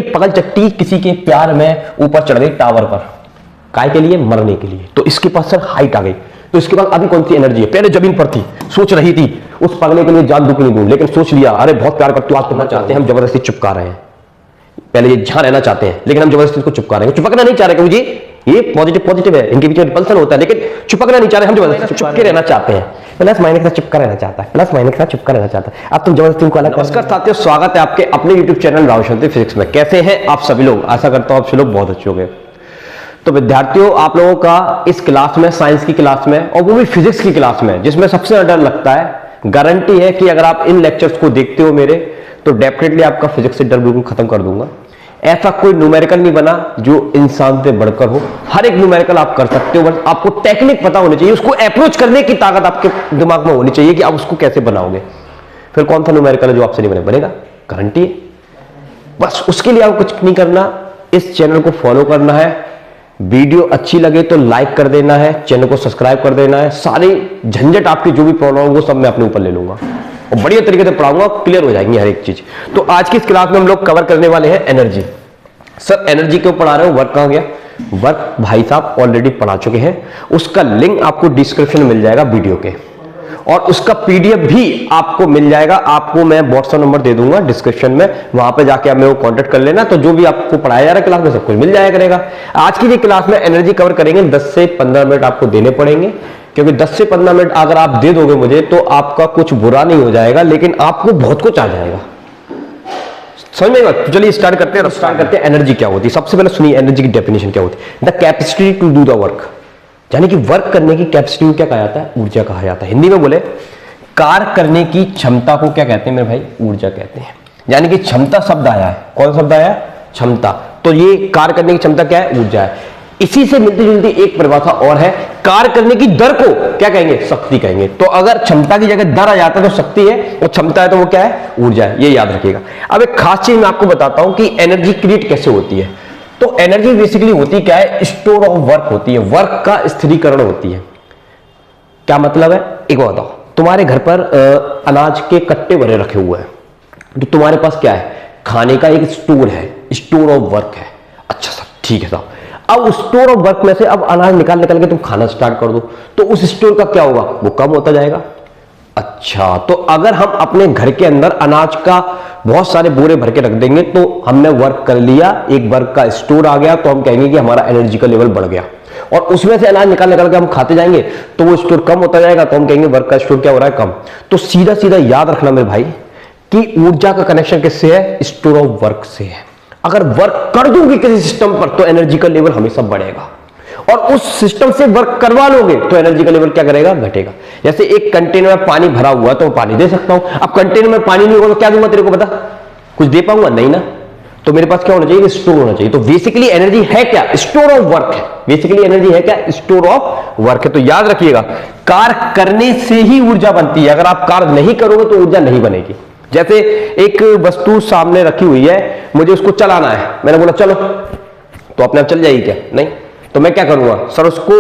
एक पगल चट्टी किसी के प्यार में ऊपर चढ़ गई टावर पर, काय के लिए? मरने के लिए। तो इसके पास सर हाइट आ गई, तो इसके पास अभी कौन सी एनर्जी है? पहले जमीन पर थी, सोच रही थी उस पगले के लिए जान दूं कि नहीं दूं, लेकिन सोच लिया अरे बहुत प्यार करते हो, आज करना चाहते हैं, हम जबरदस्ती चिपका रहे हैं। पहले ये जहां रहना चाहते हैं लेकिन हम जबरदस्ती इसको चिपका रहे हैं। चिपकना नहीं चाह रहे क्योंकि ये पॉजिटिव है, इनके बीच में रिपल्सन होता है, लेकिन चिपकना नहीं चाह रहे, हम जबरदस्ती चिपके रहना चाहते हैं। प्लस माइनस का चिपका रहना चाहता है, प्लस माइनस का चिपका रहना चाहता है। अब तुम जबरदस्ती उनको अलग। नमस्कार साथियों, स्वागत है आपके अपने यूट्यूब चैनल राहुल शांति फिजिक्स में। कैसे हैं आप सभी लोग? आशा करता हूं आप सभी लोग बहुत अच्छे होंगे। तो विद्यार्थियों, आप लोगों का इस क्लास में, साइंस की क्लास में, और वो भी फिजिक्स की क्लास में, जिसमें सबसे ज्यादा डर लगता है, गारंटी है कि अगर आप इन लेक्चर्स को देखते हो मेरे, तो डेफिनेटली आपका फिजिक्स से डर बिल्कुल खत्म कर दूंगा। ऐसा कोई न्यूमेरिकल नहीं बना जो इंसान से बढ़कर हो। हर एक न्यूमेरिकल आप कर सकते हो, बस आपको टेक्निक पता होनी चाहिए, उसको अप्रोच करने की ताकत आपके दिमाग में होनी चाहिए कि आप उसको कैसे बनाओगे। फिर कौन सा न्यूमेरिकल है जो आपसे नहीं बनेगा? गारंटी है। बस उसके लिए आपको कुछ नहीं करना, इस चैनल को फॉलो करना है, वीडियो अच्छी लगे तो लाइक कर देना है, चैनल को सब्सक्राइब कर देना है। सारी झंझट आपकी जो भी प्रॉब्लम हो वो सब मैं अपने ऊपर ले लूंगा और बढ़िया तरीके से पढ़ाऊंगा, क्लियर हो जाएंगी हर एक चीज। तो आज की इस क्लास में हम लोग कवर करने वाले हैं एनर्जी। सर एनर्जी क्यों पढ़ा रहे हो? वर्क कहां गया? वर्क भाई साहब ऑलरेडी पढ़ा चुके हैं, उसका लिंक आपको डिस्क्रिप्शन में मिल जाएगा वीडियो के, और उसका पीडीएफ भी आपको मिल जाएगा। आपको मैं व्हाट्सएप नंबर दे दूंगा डिस्क्रिप्शन में, वहां पे जाके आप मेरे को कांटेक्ट कर लेना। तो जो भी आपको पढ़ाया जा रहा है क्लास में सब कुछ मिल जाया करेगा। आज की क्लास में एनर्जी कवर करेंगे, 10 से 15 मिनट आपको देने पड़ेंगे, क्योंकि 10 से 15 मिनट अगर आप दे दोगे मुझे तो आपका कुछ बुरा नहीं हो जाएगा, लेकिन आपको बहुत कुछ आ जाएगा। समझ में? तो चलिए स्टार्ट करते हैं। एनर्जी क्या होती है? सबसे पहले सुनिए एनर्जी की डेफिनेशन क्या होती है। The capacity to do the work, यानी कि वर्क करने की कैपेसिटी को क्या कहा जाता है? ऊर्जा कहा जाता है। हिंदी में बोले कार्य करने की क्षमता को क्या कहते हैं मेरे भाई? ऊर्जा कहते हैं। यानी कि क्षमता शब्द आया है, कौन शब्द आया? क्षमता। तो ये कार्य करने की क्षमता क्या है? ऊर्जा है। इसी से मिलती जुलती एक परिभाषा और है, कार्य करने की दर को क्या कहेंगे? शक्ति कहेंगे। तो अगर क्षमता की जगह दर आ जाता है तो शक्ति है, और क्षमता है तो वो क्या है? ऊर्जा है। ये याद रखिएगा। अब एक खास चीज मैं आपको बताता हूं कि एनर्जी क्रिएट कैसे होती है। तो एनर्जी बेसिकली होती क्या है? स्टोर ऑफ वर्क होती है, वर्क का स्थिरीकरण होती है। क्या मतलब है? एक बात बताओ, तुम्हारे घर पर अनाज के कट्टे भरे रखे हुए हैं, तो तुम्हारे पास क्या है? खाने का एक स्टोर है, स्टोर ऑफ वर्क है। अच्छा सर, ठीक है साहब। अब स्टोर ऑफ वर्क में से अब अनाज निकाल के तुम खाना स्टार्ट कर दो, तो उस स्टोर का क्या होगा? वो कम होता जाएगा। अच्छा, तो अगर हम अपने घर के अंदर अनाज का बहुत सारे बोरे भर के रख देंगे तो हमने वर्क कर लिया, एक वर्क का स्टोर आ गया, तो हम कहेंगे कि हमारा एनर्जी का लेवल बढ़ गया। और उसमें से अनाज निकाल के हम खाते जाएंगे तो वो स्टोर कम होता जाएगा, तो हम कहेंगे वर्क का स्टोर क्या हो रहा है? कम। तो सीधा सीधा याद रखना मेरे भाई कि ऊर्जा का कनेक्शन किससे है? स्टोर ऑफ वर्क से है। अगर वर्क कर दूंगी किसी सिस्टम पर तो एनर्जी का लेवल हमेशा बढ़ेगा, और उस सिस्टम से वर्क करवा लोगे तो एनर्जी का लेवल क्या करेगा? घटेगा। जैसे एक कंटेनर में पानी भरा हुआ तो मैं पानी दे सकता हूं, अब कंटेनर में पानी नहीं होगा तो क्या दूंगा तेरे को? बता, कुछ दे पाऊंगा? नहीं ना। तो मेरे पास क्या होना चाहिए? स्टोर होना चाहिए। तो बेसिकली एनर्जी है क्या? स्टोर ऑफ वर्क है। बेसिकली एनर्जी है क्या? स्टोर ऑफ वर्क है। तो याद रखिएगा, कार्य करने से ही ऊर्जा बनती है। अगर आप कार्य नहीं करोगे तो ऊर्जा नहीं बनेगी। जैसे एक वस्तु सामने रखी हुई है, मुझे उसको चलाना है, मैंने बोला चलो, तो अपने आप चल जाएगी क्या? नहीं। तो मैं क्या करूंगा? सर उसको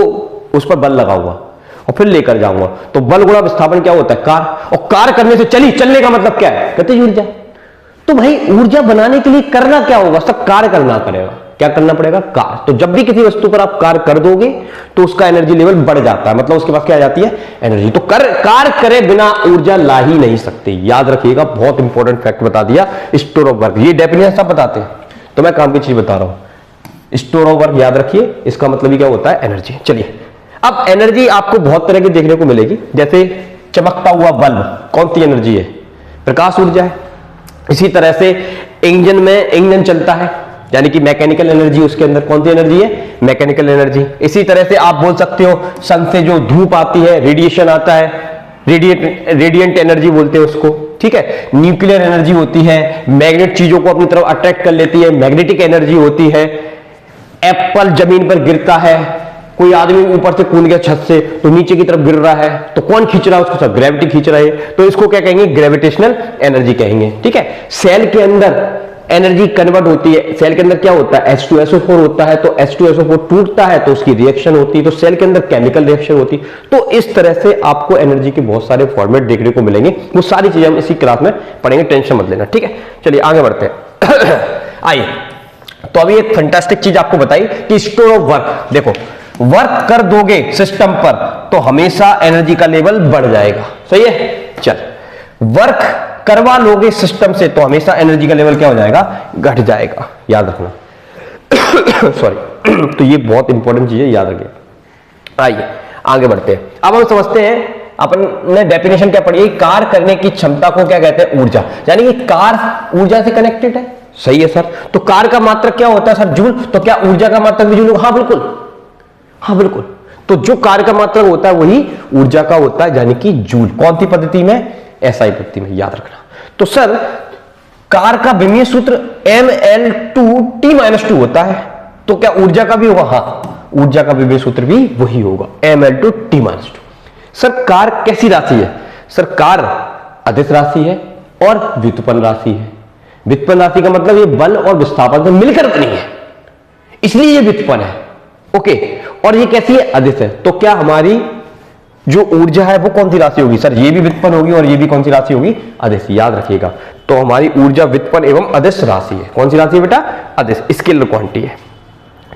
उस पर बल लगाऊंगा और फिर लेकर जाऊंगा। तो बल गुणा विस्थापन क्या होता है? कार्य। और कार्य करने से चलने का मतलब क्या है? कहते ऊर्जा। तो भाई ऊर्जा बनाने के लिए करना क्या होगा? सब कार्य करना पड़ेगा। क्या करना पड़ेगा? कार्य। तो जब भी किसी वस्तु पर आप कार्य कर दोगे तो उसका एनर्जी लेवल बढ़ जाता है, मतलब उसके पास क्या आ जाती है? एनर्जी। तो कार्य करे बिना ऊर्जा ला ही नहीं सकते। याद रखिएगा, बहुत इंपॉर्टेंट फैक्ट बता दिया, स्टोर ऑफ वर्क। ये डेफिनेशन सब बताते हैं, तो मैं काम की चीज बता रहा हूं। स्टोर ऑफ वर्क याद रखिए, इसका मतलब ही क्या होता है? एनर्जी। चलिए, अब एनर्जी आपको बहुत तरह की देखने को मिलेगी। जैसे चमकता हुआ बल्ब, कौन सी एनर्जी है? प्रकाश ऊर्जा है। इसी तरह से इंजन में इंजन चलता है, यानी कि मैकेनिकल एनर्जी, उसके अंदर कौन सी एनर्जी है? Mechanical energy. इसी तरह से आप बोल सकते हो सन से जो धूप आती है, रेडिएशन आता है, रेडिएंट एनर्जी बोलते हैं उसको। ठीक है। न्यूक्लियर एनर्जी होती है, मैग्नेट चीजों को अपनी तरफ अट्रैक्ट कर लेती है, मैग्नेटिक एनर्जी होती है। एप्पल जमीन पर गिरता है, कोई आदमी ऊपर से कूद गया छत से तो नीचे की तरफ गिर रहा है, तो कौन खींच रहा है उसको? सब ग्रेविटी खींच रहा है, तो इसको क्या कहेंगे? ग्रेविटेशनल एनर्जी कहेंगे। ठीक है। सेल के अंदर एनर्जी कन्वर्ट होती है। सेल के अंदर क्या होता है? H2SO4 होता है, तो H2SO4 टूटता है तो उसकी रिएक्शन होती है, तो सेल के अंदर केमिकल रिएक्शन होती है। तो इस तरह से आपको एनर्जी के बहुत सारे फॉर्मेट देखने को मिलेंगे, वो सारी चीजें हम इसी क्लास में पढ़ेंगे, टेंशन मत लेना। ठीक है। चलिए आगे बढ़ते हैं। आइए, तो अभी एक फैंटास्टिक चीज आपको बताई कि स्टोर ऑफ वर्क, देखो वर्क कर दोगे सिस्टम पर तो हमेशा एनर्जी का लेवल बढ़ जाएगा, सही है। चल, वर्क करवा लोगे सिस्टम से तो हमेशा एनर्जी का लेवल क्या हो जाएगा, घट जाएगा, याद रखना। सॉरी तो ये बहुत इंपॉर्टेंट चीज है, याद रखिए। आइए आगे बढ़ते हैं। अब हम समझते हैं, अपन ने डेफिनेशन क्या पढ़ी है, कार्य करने की क्षमता को क्या कहते हैं, ऊर्जा, यानी कि कार्य ऊर्जा से कनेक्टेड है, सही है सर। तो कार्य का मात्रक क्या होता है सर, जूल, तो क्या ऊर्जा का मात्रक भी जूल होगा? हाँ बिल्कुल, हाँ बिल्कुल। तो जो कार्य का मात्रक होता है वही ऊर्जा का होता है, यानी कि जूल। कौन सी पद्धति में, एसआई पद्धति में, याद रखना। तो सर कार्य का विमीय सूत्र ml2T-2 होता है, तो क्या ऊर्जा का भी होगा? हाँ, ऊर्जा का विमीय सूत्र भी वही होगा, ml2T-2। सर कार्य कैसी राशि है? सर कार्य अदिश राशि है और व्युत्पन्न राशि है। व्युत्पन्न राशि का मतलब ये बल और विस्थापन से मिलकर बनी है, इसलिए ये व्युत्पन्न है, ओके। और ये कैसी है, अदिश है। तो क्या हमारी जो ऊर्जा है वो कौन सी राशि होगी? सर ये भी व्युत्पन्न होगी और ये भी कौन सी राशि होगी, अदिश, याद रखिएगा। तो हमारी ऊर्जा व्युत्पन्न एवं अदिश राशि है। कौन सी राशि है बेटा, अदिश, स्केलर क्वांटिटी है।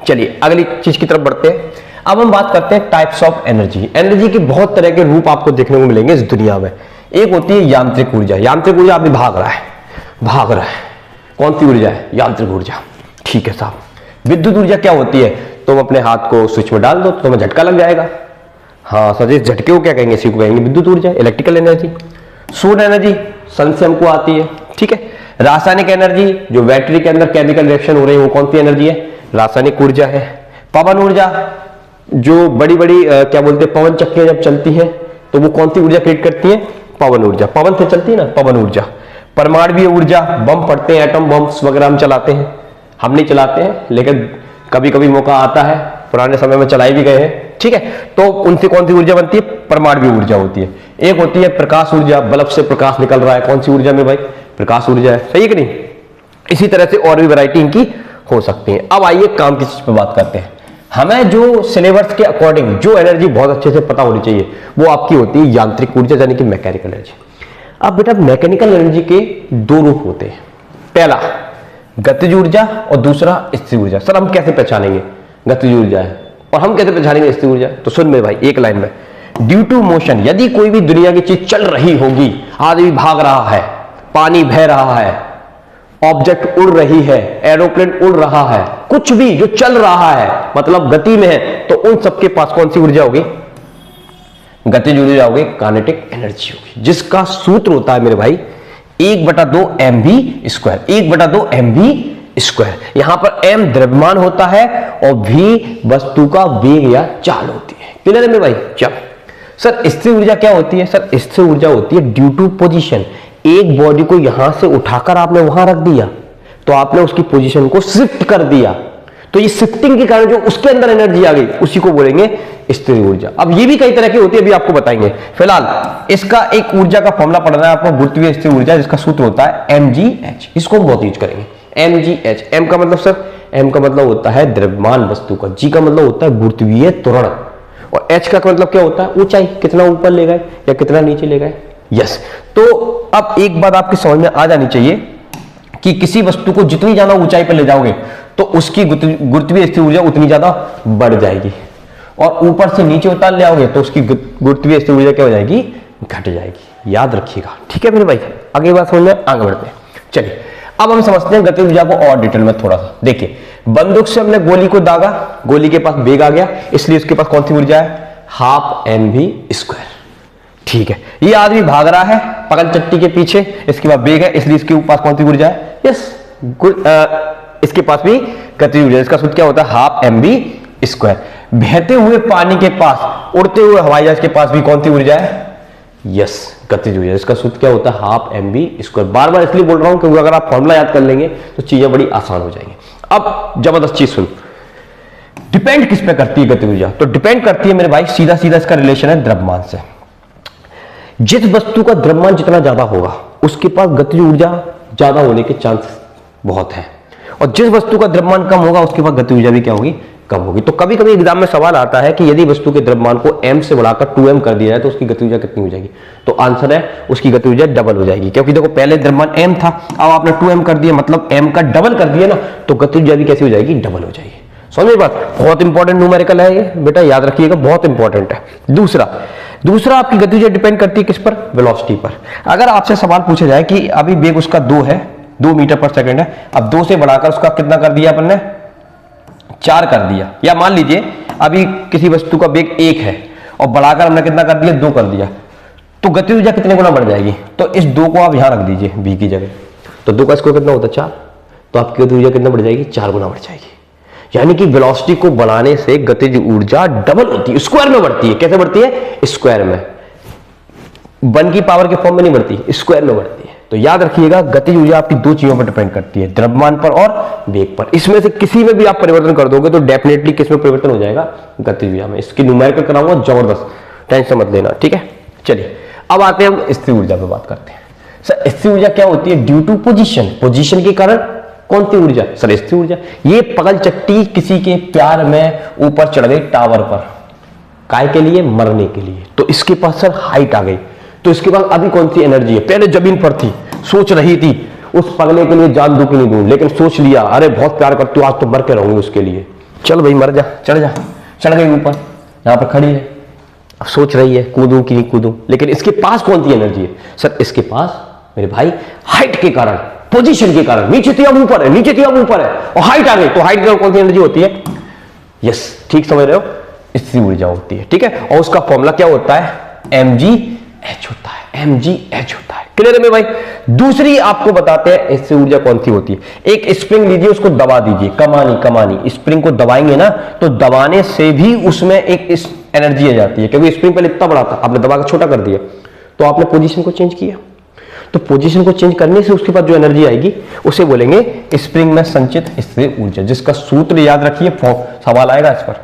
चलिए अगली चीज की तरफ बढ़ते हैं। अब हम बात करते हैं टाइप्स ऑफ एनर्जी। एनर्जी के बहुत तरह के रूप आपको देखने को मिलेंगे इस दुनिया में। एक होती है यांत्रिक ऊर्जा। यांत्रिक ऊर्जा अभी भाग रहा है, कौन सी ऊर्जा है, यांत्रिक ऊर्जा, ठीक है साहब। विद्युत ऊर्जा क्या होती है, तुम अपने हाथ को स्विच में डाल दो तो तुम्हें झटका लग जाएगा, हाँ सर, इस झटके को क्या कहेंगे, इसी को कहेंगे विद्युत ऊर्जा, इलेक्ट्रिकल एनर्जी। सौर एनर्जी सन से हमको आती है, ठीक है। रासायनिक एनर्जी, जो बैटरी के अंदर केमिकल रिएक्शन हो रही है वो कौन सी एनर्जी है, रासायनिक ऊर्जा है। पवन ऊर्जा, जो बड़ी बड़ी क्या बोलते हैं, पवन चक्कियां जब चलती हैं तो वो कौन सी ऊर्जा क्रिएट करती है, पवन ऊर्जा, पवन से चलती है ना, पवन ऊर्जा। परमाणु ऊर्जा, बम फटते हैं, एटम बम्स वगैरह हम चलाते हैं, हम नहीं चलाते हैं लेकिन कभी कभी मौका आता है, पुराने समय में चलाए भी गए हैं, ठीक है। तो उनसे कौन सी ऊर्जा बनती है, परमाणु ऊर्जा होती है। एक होती है प्रकाश ऊर्जा, बल्ब से प्रकाश निकल रहा है, कौन सी ऊर्जा में भाई, प्रकाश ऊर्जा है, सही है कि नहीं। इसी तरह से और भी वैरायटी इनकी हो सकती है। अब आइए काम की चीज पे बात करते हैं। हमें जो सिलेबस के अकॉर्डिंग जो एनर्जी बहुत अच्छे से पता होनी चाहिए वो आपकी होती है यांत्रिक ऊर्जा, यानी कि मैकेनिकल एनर्जी। अब बेटा मैकेनिकल एनर्जी के दो रूप होते हैं, पहला गतिज ऊर्जा और दूसरा स्थिर ऊर्जा। सर हम कैसे पहचानेंगे गतिज ऊर्जा है और हम कैसे पहचानेंगे स्थिर ऊर्जा? तो सुन मेरे भाई एक लाइन में, ड्यू टू मोशन, यदि कोई भी दुनिया की चीज चल रही होगी, आदमी भाग रहा है, पानी बह रहा है, ऑब्जेक्ट उड़ रही है, एरोप्लेन उड़ रहा है, कुछ भी जो चल रहा है मतलब गति में है, तो उन सबके पास कौन सी ऊर्जा होगी, गतिज ऊर्जा होगी, काइनेटिक एनर्जी होगी, जिसका सूत्र होता है मेरे भाई 1/2 mv², 1/2 mv²। यहां पर m द्रव्यमान होता है और v वस्तु का वेग या चाल होती है। क्लियर है मेरे भाई? चलो सर स्थिर ऊर्जा क्या होती है? सर स्थिर ऊर्जा होती है ड्यू टू पोजीशन, एक बॉडी को यहां से उठाकर आपने वहां रख दिया तो आपने उसकी पोजीशन को शिफ्ट कर दिया, तो ये शिफ्टिंग के कारण जो उसके अंदर एनर्जी आ गई उसी को बोलेंगे स्थिर ऊर्जा। अब ये भी कई तरह की होती है, अभी आपको बताएंगे। फिलहाल इसका एक ऊर्जा का फॉर्मूला पढ़ना है आपको, गुरुत्वीय स्थिर ऊर्जा, जिसका सूत्र होता है mgh। इसको हम बहुत यूज करेंगे, mgh। m का मतलब सर, m का मतलब होता है द्रव्यमान वस्तु का, g का मतलब होता है गुरुत्वीय त्वरण और h का मतलब क्या होता है, ऊंचाई, कितना ऊपर ले गए या कितना नीचे ले गए। यस, तो अब एक बात आपकी समझ में आ जानी चाहिए कि किसी वस्तु को जितनी ज्यादा ऊंचाई पर ले जाओगे तो उसकी गुरुत्वीय स्थिर ऊर्जा उतनी ज्यादा बढ़ जाएगी, और ऊपर से नीचे उतार ले आओगे तो उसकी गुरुत्वीय स्थिर ऊर्जा क्या हो जाएगी, घट जाएगी। याद रखिएगा, ठीक है मेरे भाई। आगे बात समझ में, आगे बढ़ते हैं। चलिए अब हम समझते हैं गतिज ऊर्जा को और डिटेल में थोड़ा सा। देखिए बंदूक से हमने गोली को दागा, गोली के पास वेग आ गया, इसलिए उसके पास कौन सी ऊर्जा है, 1/2 mv²। ठीक है, ये आदमी भाग रहा है पगल चट्टी के पीछे, इसके पास वेग है इसलिए इसके पास कौन सी ऊर्जा है, यस, इसके पास भी गतिज ऊर्जा, इसका सूत्र क्या होता है 1/2 mv²। बहते हुए पानी के पास, उड़ते हुए हवाई जहाज के पास भी कौन सी ऊर्जा है, यस, गतिज ऊर्जा, इसका सूत्र क्या होता है 1/2 mv²। बार बार इसलिए बोल रहा हूं क्योंकि अगर आप फॉर्मूला याद कर लेंगे तो चीजें बड़ी आसान हो जाएंगी। अब जबरदस्त चीज सुन, डिपेंड किस पे करती है गतिज ऊर्जा, तो डिपेंड करती है मेरे भाई सीधा सीधा इसका रिलेशन है द्रव्यमान से। जिस वस्तु का द्रव्यमान जितना ज्यादा होगा उसके पास गतिज ऊर्जा ज्यादा होने के चांस बहुत है, और जिस वस्तु का द्रव्यमान कम होगा उसके पास गतिज ऊर्जा भी क्या होगी, कम होगी। तो कभी कभी एग्जाम में सवाल आता है कि यदि वस्तु के द्रव्यमान को m से बढ़ाकर 2m कर दिया जाए तो उसकी गति ऊर्जा कितनी हो जाएगी। तो आंसर है उसकी गति ऊर्जा डबल हो जाएगी, क्योंकि देखो पहले द्रव्यमान m था, अब आपने 2m कर दिया, मतलब m का डबल कर दिया ना, तो गति ऊर्जा भी कैसी हो जाएगी, डबल हो जाएगी। समझ बात, बहुत इंपॉर्टेंट न्यूमेरिकल है ये बेटा, याद रखिएगा, बहुत इंपॉर्टेंट है। दूसरा आपकी गति ऊर्जा डिपेंड करती है किस पर, वेलोसिटी पर। अगर आपसे सवाल पूछा जाए कि अभी वेग उसका 2 है, 2 मीटर पर सेकंड है, अब 2 से बढ़ाकर उसका कितना कर दिया अपन ने, 4 कर दिया, या मान लीजिए अभी किसी वस्तु का वेग 1 है और बढ़ाकर हमने कितना कर दिया, 2 कर दिया, तो गति ऊर्जा कितने गुना बढ़ जाएगी। तो इस 2 को आप यहां रख दीजिए v की जगह, तो 2 का स्क्वायर कितना होता है, 4, तो आपकी गति ऊर्जा कितना बढ़ जाएगी, 4 गुना बढ़ जाएगी। यानी कि वेलोसिटी को बढ़ाने से गतिज ऊर्जा डबल होती है, स्क्वायर में बढ़ती है। कैसे बढ़ती है, स्क्वायर में, 1 की पावर के फॉर्म में नहीं बढ़ती, स्क्वायर में बढ़ती है। तो याद रखिएगा गतिज ऊर्जा आपकी 2 चीजों पर डिपेंड करती है, द्रव्यमान पर और वेग पर। इसमें से किसी में भी आप परिवर्तन कर दोगे तो डेफिनेटली किस में परिवर्तन हो जाएगा, गतिज ऊर्जा में। इसकी न्यूमेरिकल कराऊंगा जबरदस्त, टेंशन मत लेना, ठीक है। चलिए अब आते हैं हम स्थिर ऊर्जा पे बात करते हैं। सर स्थिर ऊर्जा क्या होती है, ड्यू टू पोजीशन के कारण कौन सी ऊर्जा, सर स्थिर ऊर्जा। ये पगल चट्टी किसी के प्यार में ऊपर चढ़ गई टावर पर, काय के लिए, मरने के लिए, तो इसके पास सर हाइट आ गई, तो इसके पास अभी कौन सी एनर्जी है, पहले जमीन पर थी, सोच रही थी उस पगले के लिए जान दूं कि नहीं दूं, लेकिन सोच लिया अरे बहुत प्यार करती हूं, आज तो मर के रहूंगी उसके लिए, चल भाई मर जा, चढ़ गई ऊपर, यहां पर खड़ी है, अब सोच रही है कूदूं कि नहीं कूदूं, लेकिन इसके पास कौन सी एनर्जी है, सर इसके पास मेरे भाई हाइट के कारण, पोजीशन के कारण, नीचे थी अब ऊपर है, नीचे थी अब ऊपर है, और हाइट आ गई, तो हाइट की कौन सी एनर्जी होती है, यस ठीक समझ रहे हो, स्थिर ऊर्जा होती है, ठीक है। और उसका फॉर्मूला क्या होता है, mgh होता है, mgh होता है। क्लियर है मेरे भाई। दूसरी आपको बताते हैं स्थिर ऊर्जा कौन सी होती है। एक स्प्रिंग लीजिए, उसको दबा दीजिए, कमानी स्प्रिंग को दबाएंगे ना, तो दबाने से भी उसमें एक एनर्जी आ जाती है, क्योंकि स्प्रिंग पहले इतना बड़ा था, आपने दबा के छोटा कर दिया, तो आपने पोजीशन को चेंज किया, तो पोजीशन को चेंज करने से उसके पास जो एनर्जी आएगी उसे बोलेंगे स्प्रिंग में संचित स्थिर ऊर्जा, जिसका सूत्र याद रखिए, सवाल आएगा इस पर।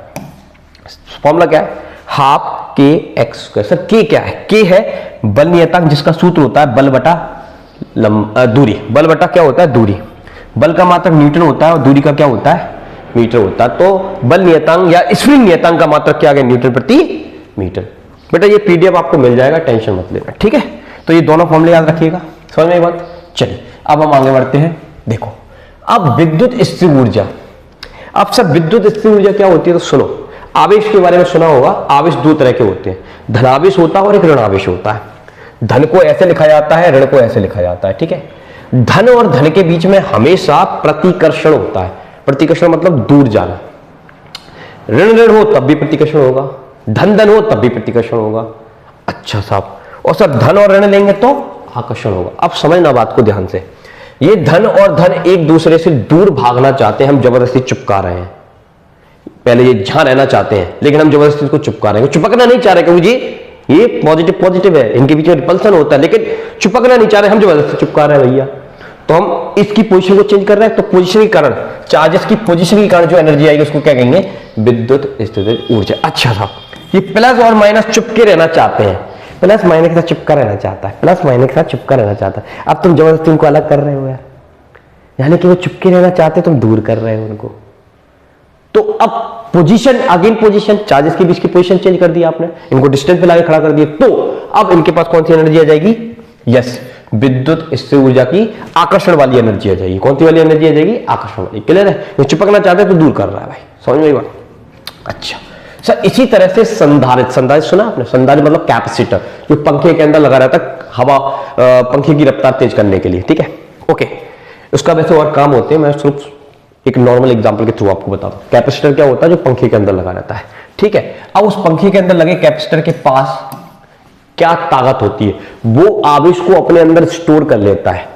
फॉर्मूला क्या है, हाफ के एक्स स्क्वायर। सर के क्या है, के है बल नियतांक, जिसका सूत्र होता है बल बटा दूरी, बल बटा क्या होता है, दूरी, बल का मात्रक न्यूटन होता है और दूरी का क्या होता है, मीटर होता है। तो बल नियतांक या स्प्रिंग नियतांक का मात्रक क्या आ गया, न्यूटन प्रति मीटर। बेटा ये पीडीएफ आपको मिल जाएगा, टेंशन मत लेना, ठीक है। तो ये दोनों फॉर्मूले याद रखिएगा, समझ में बात। चलिए अब हम आगे बढ़ते हैं। देखो अब विद्युत स्थिर ऊर्जा, अब सब विद्युत स्थिर ऊर्जा क्या होती है, तो सुनो, आवेश के बारे में सुना होगा, आवेश 2 तरह के होते हैं, धनावेश होता है और एक ऋणावेश होता है। धन को ऐसे लिखा जाता है, ऋण को ऐसे लिखा जाता है, ठीक है। धन और धन के बीच में हमेशा प्रतिकर्षण होता है, प्रतिकर्षण मतलब दूर जाना। ऋण हो तब भी प्रतिकर्षण होगा, धन हो तब भी प्रतिकर्षण होगा। अच्छा साहब, और सर धन और ऋण लेंगे तो आकर्षण होगा। अब समझना बात को ध्यान से, ये धन और धन एक दूसरे से दूर भागना चाहते हैं, हम जबरदस्ती चिपका रहे हैं। पहले ये जहां रहना चाहते हैं, लेकिन हम जबरदस्ती इसको चिपका रहे हैं, चिपकना नहीं चाह रहे, क्योंकि ये पॉजिटिव है, इनके बीच में रिपल्सन होता है, लेकिन चिपकना नहीं चाह रहे, हम जबरदस्ती चिपका रहे हैं भैया। तो हम इसकी पोजीशन को चेंज कर रहे हैं, तो पोजीशन के कारण, चार्जेस की पोजीशन के कारण जो एनर्जी आएगी उसको क्या कहेंगे, विद्युत स्थिर ऊर्जा। अच्छा साहब, ये प्लस और माइनस चिपके रहना चाहते हैं, प्लस माइनस के साथ चिपका रहना चाहता है, प्लस माइनस के साथ चिपका रहना चाहता है। अब तुम जबरदस्ती उनको अलग कर रहे हो यार, यानी कि वो चिपके रहना चाहते, तुम दूर कर रहे हो उनको। तो अब पोजीशन, अगेन पोजीशन, चार्जेस के बीच की पोजीशन चेंज कर दिया आपने, इनको डिस्टेंस पे लाके खड़ा कर दिया, तो अब इनके पास कौन सी एनर्जी आ जाएगी, यस विद्युत स्थिर ऊर्जा की आकर्षण वाली एनर्जी आ जाएगी। कौन सी वाली एनर्जी आ जाएगी, आकर्षण वाली। क्लियर है, वो चिपकना चाहते हैं तो दूर कर रहा है भाई, समझ में बात। अच्छा सर, इसी तरह से संधारित्र, संधारित्र सुना आपने, संधारित्र मतलब कैपेसिटर, जो पंखे के अंदर लगा रहता है हवा, पंखे की रफ्तार तेज करने के लिए, ठीक है, ओके। उसका वैसे और काम होते हैं, मैं सिर्फ एक नॉर्मल एग्जांपल के थ्रू आपको बता दूं। कैपेसिटर क्या होता है, जो पंखे के अंदर लगा रहता है, ठीक है। अब उस पंखे के अंदर लगे कैपेसिटर के पास क्या ताकत होती है, वो आवेश को अपने अंदर स्टोर कर लेता है।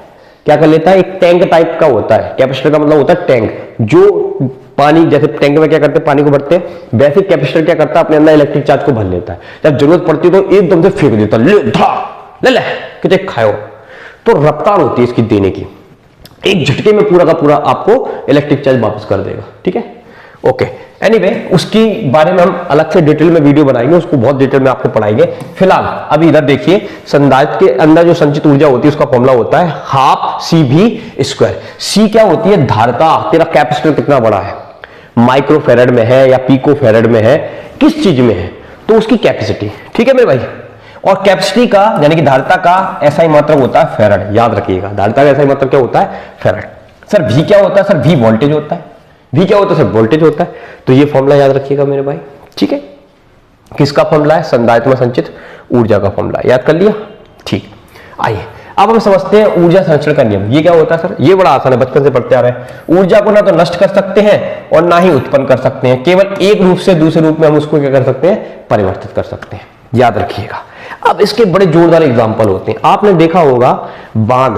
क्या कर लेता है, एक टैंक टाइप का होता है, कैपेसिटर का मतलब होता है टैंक, जो पानी, जैसे टैंक में क्या करते हैं, पानी को भरते हैं, वैसे कैपेसिटर क्या करता है, अपने अंदर इलेक्ट्रिक चार्ज को भर लेता है। जब जरूरत पड़ती है तो एकदम से फेंक देता है, ले कितने खाओ। तो रफ्तार होती है इसकी देने की, एक झटके में पूरा का पूरा आपको इलेक्ट्रिक चार्ज वापस कर देगा, ठीक है, ओके। एनीवे, उसकी बारे में हम अलग से डिटेल में वीडियो बनाएंगे, उसको बहुत डिटेल में आपको पढ़ाएंगे। फिलहाल अभी इधर देखिए, संधारित्र के अंदर जो संचित ऊर्जा होती है उसका फॉर्मूला होता है हाफ सी भी स्क्वायर। सी क्या होती है, धारिता, तेरा कैपेसिटर कितना बड़ा है, माइक्रोफेरेड में है या पिकोफेरेड में है, किस चीज में है, तो उसकी कैपेसिटी। ठीक है मेरे भाई। और कैपेसिटी का यानी कि धारिता का ऐसा ही मात्रक होता है फेरेड, याद रखिएगा, धारिता का ऐसा ही मात्रक क्या होता है, फेरेड। सर V क्या होता है, सर V वोल्टेज होता है। V क्या होता है, सर वोल्टेज होता है। तो ये फॉर्मूला याद रखिएगा मेरे भाई। ठीक है, किसका फॉर्मूला है, संधारित्र में संचित ऊर्जा का फॉर्मूला, याद कर लिया। ठीक, आइए अब हम समझते हैं ऊर्जा संरक्षण का नियम। ये क्या होता है सर, ये बड़ा आसान है, बचपन से पढ़ते आ रहे हैं। ऊर्जा को ना तो नष्ट कर सकते हैं और ना ही उत्पन्न कर सकते हैं, केवल एक रूप से दूसरे रूप में हम उसको क्या कर सकते हैं, परिवर्तित कर सकते हैं, याद रखिएगा। अब इसके बड़े जोरदार एग्जाम्पल होते हैं। आपने देखा होगा बांध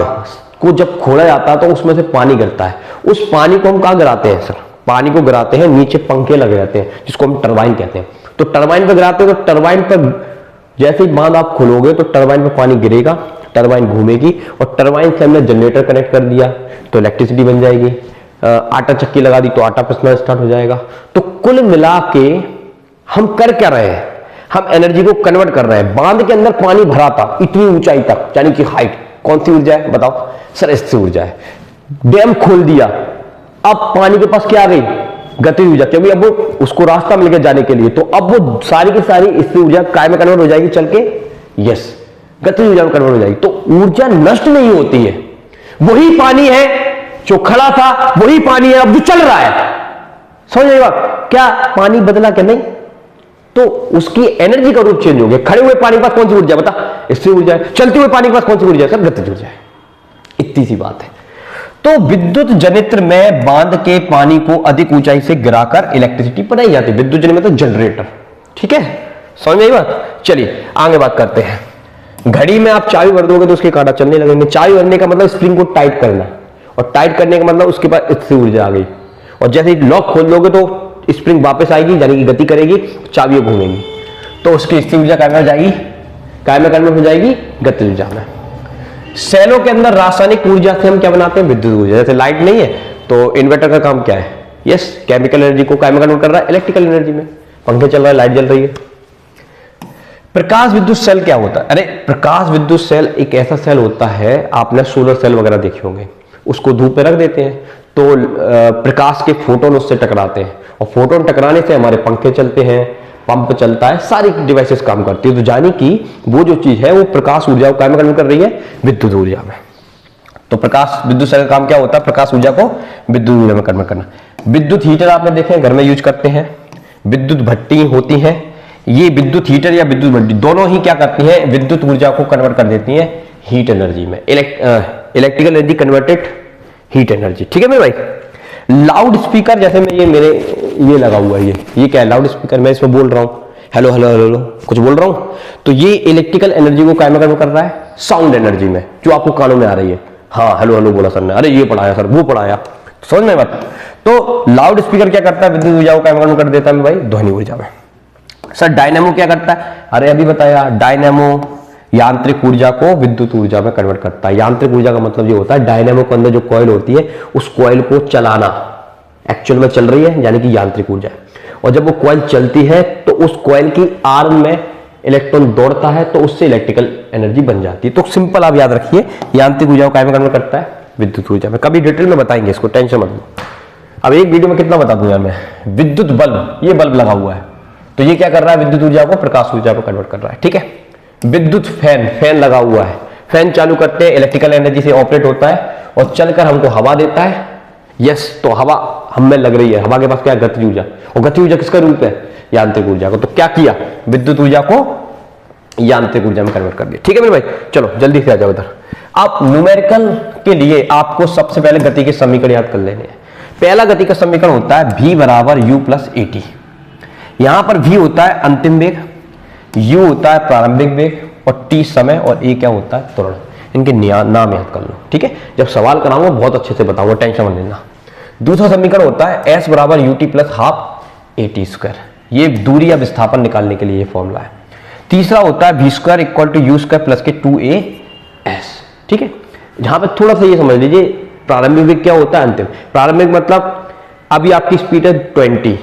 को जब खोला जाता है तो उसमें से पानी गिरता है, उस पानी को हम कहाँ गिराते हैं सर, पानी को गिराते हैं, नीचे पंखे लगे रहते हैं जिसको हम टरबाइन कहते हैं। तो टरबाइन पर गिराते हैं, तो टरबाइन पर जैसे ही बांध आप खोलोगे तो टरबाइन पे पानी गिरेगा, टरबाइन घूमेगी, और टरबाइन से हमने जनरेटर कनेक्ट कर दिया तो इलेक्ट्रिसिटी बन जाएगी। आटा चक्की लगा दी तो आटा पिसना स्टार्ट हो जाएगा। तो कुल मिला के हम कर क्या रहे हैं, हम एनर्जी को कन्वर्ट कर रहे हैं। बांध के अंदर पानी भरा था इतनी ऊंचाई तक, यानी कि हाइट, कौन सी ऊर्जा है बताओ सर, इससे ऊर्जा है। डैम खोल दिया, अब पानी के पास क्या आ गई, गतिज ऊर्जा, क्योंकि अब वो उसको रास्ता मिल के जाने के लिए, तो अब वो सारी की सारी इससे ऊर्जा काय में कन्वर्ट हो जाएगी, चल के यस गतिज ऊर्जा में कन्वर्ट हो जाएगी। तो ऊर्जा नष्ट नहीं होती है, वही पानी है जो खड़ा था, वही पानी है अब जो चल रहा है। समझ आएगा क्या, पानी बदला क्या, नहीं, तो उसकी एनर्जी का रूप चेंज हो गया। खड़े हुए पानी के पास कौन सी ऊर्जा बता, इससे ऊर्जा है। चलते हुए पानी के पास कौन सी ऊर्जा है सर, गतिज ऊर्जा है। इतनी सी बात है। तो विद्युत जनित्र में बांध के पानी को अधिक ऊंचाई से गिराकर इलेक्ट्रिसिटी बनाई जाती है। विद्युत जनित्र मतलब जनरेटर। ठीक है, समझ में आई बात। चलिए आगे बात करते हैं। घड़ी में आप चाबी भर दोगे तो उसके कांटा चलने लगेंगे। चाबी भरने का मतलब स्प्रिंग को टाइट करना, और टाइट करने का मतलब उसके पास इससे ऊर्जा आ गई, और जैसे ही लॉक खोल दोगे तो स्प्रिंग वापस आएगी, यानी कि गति करेगी, चाबियां घूमेंगी, तो उसकी स्थिर ऊर्जा काय में जाएगी, काय में कन्वर्ट हो जाएगी, गतिज ऊर्जा में। सेलों के अंदर रासायनिक ऊर्जा से हम क्या बनाते हैं, विद्युत ऊर्जा। जैसे लाइट नहीं है तो इन्वर्टर का काम क्या है, यस केमिकल एनर्जी को काय में कन्वर्ट कर रहा है, इलेक्ट्रिकल एनर्जी में। पंखे चल रहा है, लाइट जल रही है। प्रकाश विद्युत सेल क्या होता है, अरे प्रकाश विद्युत सेल एक ऐसा सेल होता है, आपने सोलर सेल वगैरह देखे होंगे, उसको धूप पे रख देते हैं तो प्रकाश के फोटोन उससे टकराते हैं, और फोटोन टकराने से हमारे पंखे चलते हैं, पंप चलता है, सारी डिवाइसेस काम करती है। तो जानी कि वो जो चीज है वो प्रकाश ऊर्जा को काय में कन्वर्ट कर रही है, विद्युत ऊर्जा में। तो प्रकाश विद्युत सेल का काम क्या होता है, प्रकाश ऊर्जा को विद्युत ऊर्जा में कन्वर्ट करना। विद्युत हीटर आपने देखे हैं, घर में यूज करते हैं। विद्युत भट्टी होती है, ये विद्युत हीटर या विद्युत भट्टी दोनों ही क्या करती हैं, विद्युत ऊर्जा को कन्वर्ट कर देती हैं हीट एनर्जी में, electrical energy converted heat energy. ठीक है मेरे भाई। लाउड स्पीकर, जैसे मैं ये लगा हुआ है, ये क्या है, लाउड स्पीकर। मैं इसमें बोल रहा हूँ हेलो हेलो हेलो कुछ बोल रहा हूँ, तो ये इलेक्ट्रिकल एनर्जी को काय में कन्वर्ट कर रहा है, साउंड एनर्जी में, जो आपको कानों में आ रही है। हाँ हेलो हेलो बोला सर ने, अरे ये पढ़ाया सर, वो पढ़ाया, समझ में बात। तो लाउड स्पीकर क्या करता है, विद्युत ऊर्जा को काय में कन्वर्ट कर देता है भाई, ध्वनि ऊर्जा में। सर डायनेमो क्या करता है, अरे अभी बताया, डायनेमो यांत्रिक ऊर्जा को विद्युत ऊर्जा में कन्वर्ट करता है। यांत्रिक ऊर्जा का मतलब ये होता है, डायनेमो के अंदर जो कॉइल होती है उस कॉइल को चलाना, एक्चुअल में चल रही है यानी कि यांत्रिक ऊर्जा है। और जब वो कॉइल चलती है तो उस कॉइल की आर्म में इलेक्ट्रॉन दौड़ता है, तो उससे इलेक्ट्रिकल एनर्जी बन जाती है। तो सिंपल आप याद रखिए, यांत्रिक ऊर्जा को काय में कन्वर्ट करता है, विद्युत ऊर्जा में। कभी डिटेल में बताएंगे इसको, टेंशन मत लो। अब एक वीडियो में कितना बता दूं यार मैं। विद्युत बल्ब, ये बल्ब लगा हुआ है, तो ये क्या कर रहा है, विद्युत ऊर्जा को प्रकाश ऊर्जा को कन्वर्ट कर रहा है। ठीक है। विद्युत फैन, फैन लगा हुआ है, फैन चालू करते हैं, इलेक्ट्रिकल एनर्जी से ऑपरेट होता है और चलकर हमको हवा देता है। यस, तो हवा हम में लग रही है, हवा के पास क्या है, गतिज ऊर्जा, और गतिज ऊर्जा किसका रूप है, यांत्रिक ऊर्जा को। तो क्या किया, विद्युत ऊर्जा को यांत्रिक ऊर्जा में कन्वर्ट कर दिया। ठीक है मेरे भाई, चलो जल्दी से आ जाओ इधर। आप न्यूमेरिकल के लिए आपको सबसे पहले गति के समीकरण याद कर लेने हैं। पहला गति का समीकरण होता है v बराबर u प्लस at। यहां पर v होता है अंतिम वेग, u होता है प्रारंभिक वेग, और t समय, और a क्या होता है, त्वरण। इनके नाम याद कर लो। ठीक है, जब सवाल कराऊंगा बहुत अच्छे से बताऊंगा, टेंशन मत लेना। दूसरा समीकरण होता है s बराबर ut plus half at square. ये दूरी या विस्थापन निकालने के लिए ये फॉर्मूला है। तीसरा होता है v square equal to u square plus के 2as। ठीक है, जहां पर थोड़ा सा ये समझ लीजिए, प्रारंभिक वेग क्या होता है, अंतिम। प्रारंभिक मतलब अभी आपकी स्पीड है 20,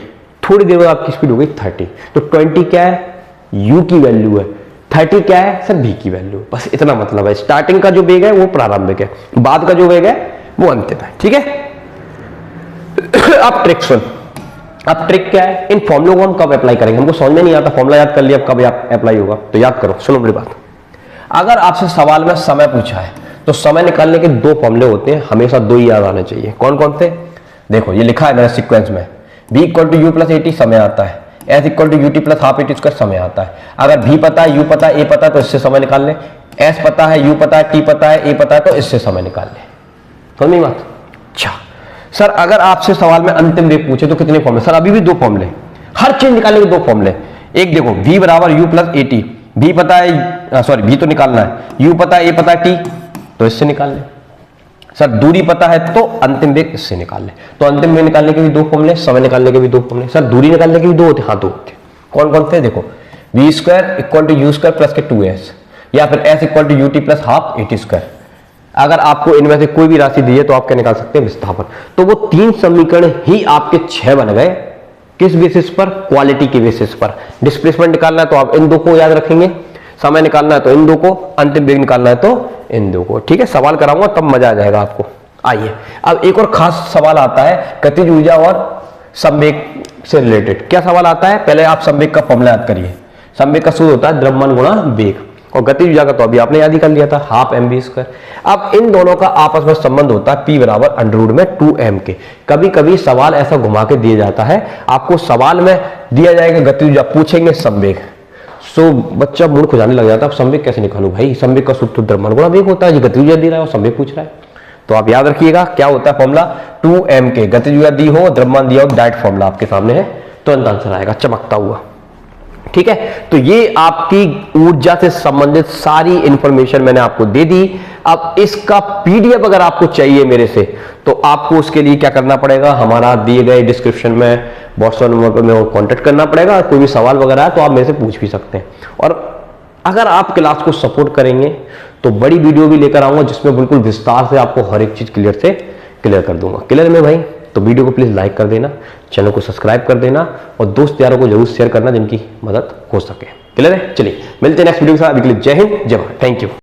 थोड़ी देर बाद आपकी स्पीड हो गई 30, तो 20 क्या है, u की वैल्यू है, 30 क्या है सर, v की वैल्यू। बस इतना मतलब है। स्टार्टिंग का जो वेग है वो प्रारंभिक है, बाद का जो वेग है वो अंतिम है। ठीक है। अब ट्रिक्शन, अब ट्रिक क्या है, इन फॉर्मुलों को हम कब अप्लाई करेंगे, हमको समझ में नहीं आता, फॉर्मुला याद कर लिया, अब कब अप्लाई होगा, तो याद करो, सुनो मेरी बात। अगर आपसे सवाल में समय पूछा है तो समय निकालने के दो फॉर्मुले होते हैं, हमेशा दो ही याद आने चाहिए। कौन कौन से, देखो ये लिखा है मेरे सीक्वेंस में, v equal to u plus a t समय आता है, s equal to u t plus half a t square समय आता है। अगर v पता है, u पता है, a पता है तो इससे समय निकाल ले, s पता है, u पता है, t पता है, a पता है तो इससे समय निकाल ले। समझ में बात। अच्छा सर, अगर आपसे सवाल में अंतिम वेग पूछे तो कितने फॉर्मुले, सर अभी भी दो फॉर्मुले, हर चीज निकालने के दो फॉर्मुले। एक देखो v बराबर u प्लस एटी, v पता है, सॉरी v तो निकालना है, u पता है, a पता है, t तो इससे निकाल ले। सर दूरी पता है तो अंतिम वेग इससे निकाल ले, तो अंतिम वेग निकालने के भी दो फॉर्मुले, समय निकालने के भी दो फॉर्मुले। सर दूरी निकालने के भी दो होते, हाँ दो होते। कौन कौन से, देखो v square equal to u square plus के 2s, या फिर s equal to u t plus half a t square. अगर आपको इनमें से कोई भी राशि दी है तो आप क्या निकाल सकते हैं, विस्थापन। तो वो तीन समीकरण ही आपके 6 बन गए। किस बेसिस पर, क्वालिटी के बेसिस पर। डिस्प्लेसमेंट निकालना है तो आप इन दो को याद रखेंगे, समय निकालना है तो इन दो को, अंतिम वेग निकालना है तो इन दो को। ठीक है, सवाल कराऊंगा तब मजा आ जाएगा आपको। आइए अब एक और खास सवाल आता है गतिज ऊर्जा और संवेग से रिलेटेड। क्या सवाल आता है, पहले आप संवेग का फॉर्मूला याद करिए। संवेग का सूत्र होता है द्रव्यमान गुणा वेग, और गतिज ऊर्जा का तो अभी आपने याद ही कर लिया था, हाफ mv स्क्वायर। अब इन दोनों का आपस में संबंध होता है p बराबर अंडर रूट में 2m के। कभी कभी सवाल ऐसा घुमा के दिया जाता है, आपको सवाल में दिया जाएगा गतिज ऊर्जा, पूछेंगे संवेग, सो बच्चा मूर्ख हो जाने लग जाता है, अब संवेग कैसे निकालूं भाई, संवेग का सूत्र द्रव्यमान गुणा वेग होता है, ये गतिज ऊर्जा दे रहा है और संवेग पूछ रहा है। तो आप याद रखिएगा क्या होता है फॉर्मूला, 2m के, गतिज ऊर्जा दी हो, द्रव्यमान दिया हो, डायरेक्ट फॉर्मूला आपके सामने है, तुरंत आंसर आएगा चमकता हुआ। ठीक है, तो ये आपकी ऊर्जा से संबंधित सारी इंफॉर्मेशन मैंने आपको दे दी। अब इसका पीडीएफ अगर आपको चाहिए मेरे से, तो आपको उसके लिए क्या करना पड़ेगा, हमारा दिए गए डिस्क्रिप्शन में व्हाट्सएप नंबर पर में कांटेक्ट करना पड़ेगा। कोई भी सवाल वगैरह है तो आप मेरे से पूछ भी सकते हैं। और अगर आप क्लास को सपोर्ट करेंगे तो बड़ी वीडियो भी लेकर आऊंगा जिसमें बिल्कुल विस्तार से आपको हर एक चीज क्लियर कर दूंगा। क्लियर में भाई, तो वीडियो को प्लीज लाइक कर देना, चैनल को सब्सक्राइब कर देना और दोस्त यारों को जरूर शेयर करना जिनकी मदद हो सके। क्लियर है, चलिए मिलते हैं नेक्स्ट वीडियो के साथ। अभी के लिए जय हिंद, जय भारत, थैंक यू।